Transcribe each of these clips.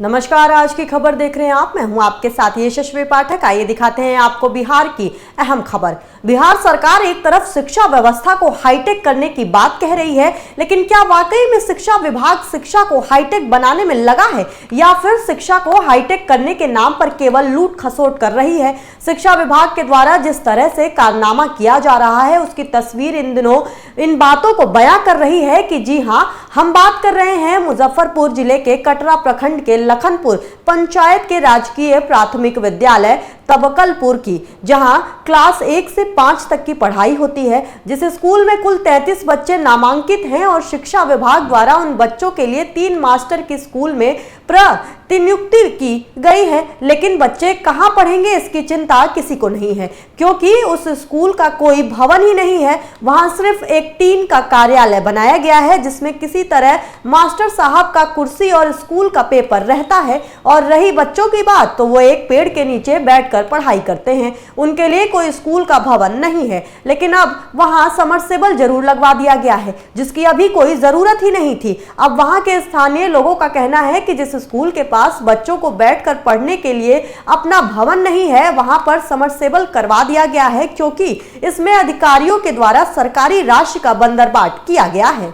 नमस्कार, आज की खबर देख रहे हैं आप। मैं हूं आपके साथ यशस्वी पाठक। आइए दिखाते हैं आपको बिहार की अहम खबर। बिहार सरकार एक तरफ शिक्षा व्यवस्था को हाईटेक करने की बात कह रही है, लेकिन क्या वाकई में शिक्षा विभाग शिक्षा को हाईटेक बनाने में लगा है या फिर शिक्षा को हाईटेक करने के नाम पर केवल लूट खसोट कर रही है? शिक्षा विभाग के द्वारा जिस तरह से कारनामा किया जा रहा है, उसकी तस्वीर इन दिनों इन बातों को बयां कर रही है कि जी हां, हम बात कर रहे हैं मुजफ्फरपुर जिले के कटरा प्रखंड के लखनपुर पंचायत के राजकीय प्राथमिक विद्यालय तबकलपुर की, जहां क्लास 1 से 5 तक की पढ़ाई होती है। जिस स्कूल में कुल 33 बच्चे नामांकित हैं और शिक्षा विभाग द्वारा उन बच्चों के लिए 3 मास्टर की स्कूल में प्रतिनियुक्ति की गई है, लेकिन बच्चे कहां पढ़ेंगे इसकी चिंता किसी को नहीं है, क्योंकि उस स्कूल का कोई भवन ही नहीं है। वहां सिर्फ एक टीन का कार्यालय बनाया गया है, जिसमें किसी तरह मास्टर साहब का कुर्सी और स्कूल का पेपर रहता है। और रही बच्चों की बात, तो वो एक पेड़ के नीचे बैठकर पढ़ाई करते हैं। उनके लिए कोई स्कूल का भवन नहीं है, लेकिन अब वहां समरसेबल जरूर लगवा दिया गया है, जिसकी अभी कोई जरूरत ही नहीं थी। अब वहां के स्थानीय लोगों का कहना है कि जिस स्कूल के पास बच्चों को बैठकर पढ़ने के लिए अपना भवन नहीं है, वहां पर समरसेबल करवा दिया गया है, क्योंकि इसमें अधिकारियों के द्वारा सरकारी राशि का बंदरबाट किया गया है।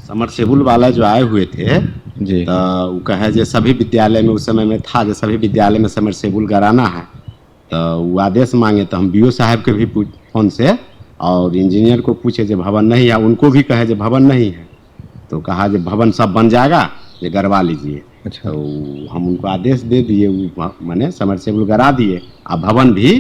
समरसेबुल वाला जो आए हुए थे जी, तो वो कहे जो सभी विद्यालय में उस समय में था, जो सभी विद्यालय में समरसेबुल कराना है, तो वो आदेश मांगे। तो हम बीओ साहब के भी फोन से और इंजीनियर को पूछे जो भवन नहीं है, उनको भी कहे जो भवन नहीं है, तो कहा जो भवन सब बन जाएगा, ये गड़वा लीजिए। अच्छा। तो हम उनको आदेश दे दिए, मैंने समरसेबुल करा दिए। अब भवन भी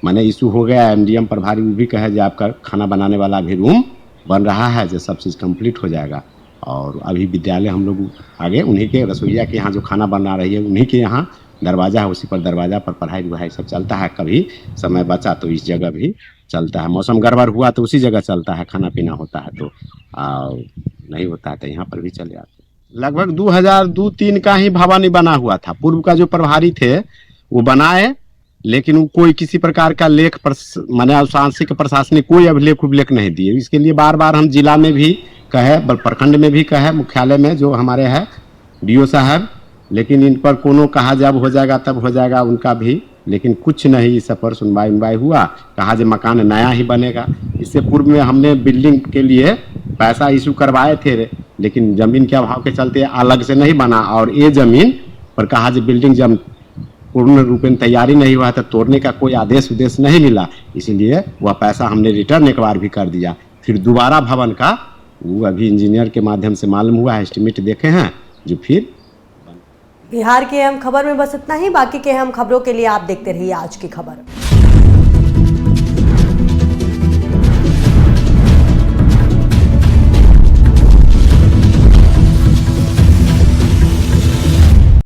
मैंने इशू हो गया, एमडीएम प्रभारी वो भी कहे जो आपका खाना बनाने वाला भी रूम बन रहा है, जो सब चीज़ कंप्लीट हो जाएगा। और अभी विद्यालय हम लोग आगे उन्हीं के रसोईया के यहाँ जो खाना बना रही है, उन्हीं के यहाँ दरवाज़ा है, उसी पर दरवाज़ा पर पढ़ाई वढ़ाई सब चलता है। कभी समय बचा तो इस जगह भी चलता है, मौसम गड़बड़ हुआ तो उसी जगह चलता है, खाना पीना होता है तो नहीं होता है तो यहाँ पर भी चले आते। लगभग 2002-03 का ही भवन ही बना हुआ था। पूर्व का जो प्रभारी थे वो बनाए, लेकिन वो कोई किसी प्रकार का लेख माने अनुशासनिक प्रशासनिक कोई अभिलेख उभिलेख नहीं दिए। इसके लिए बार बार हम जिला में भी कहे, प्रखंड में भी कहे, मुख्यालय में जो हमारे है डीओ साहब, लेकिन इन पर कोनो कहा जब हो जाएगा तब हो जाएगा उनका भी, लेकिन कुछ नहीं इस पर सुनवाई हुआ। कहा जो मकान नया ही बनेगा। इससे पूर्व में हमने बिल्डिंग के लिए पैसा इशू करवाए थे, लेकिन जमीन के अभाव के चलते अलग से नहीं बना। और ये जमीन पर कहा जो बिल्डिंग जब पूर्ण रूप में तैयारी नहीं हुआ तो तोड़ने का कोई आदेश उद्देश्य नहीं मिला, इसीलिए वह पैसा हमने रिटर्न एक बार भी कर दिया। फिर दोबारा भवन का वो अभी इंजीनियर के माध्यम से मालूम हुआ है, एस्टिमेट देखे हैं जो फिर। बिहार की अहम खबर में बस इतना ही। बाकी के अहम खबरों के लिए आप देखते रहिए आज की खबर।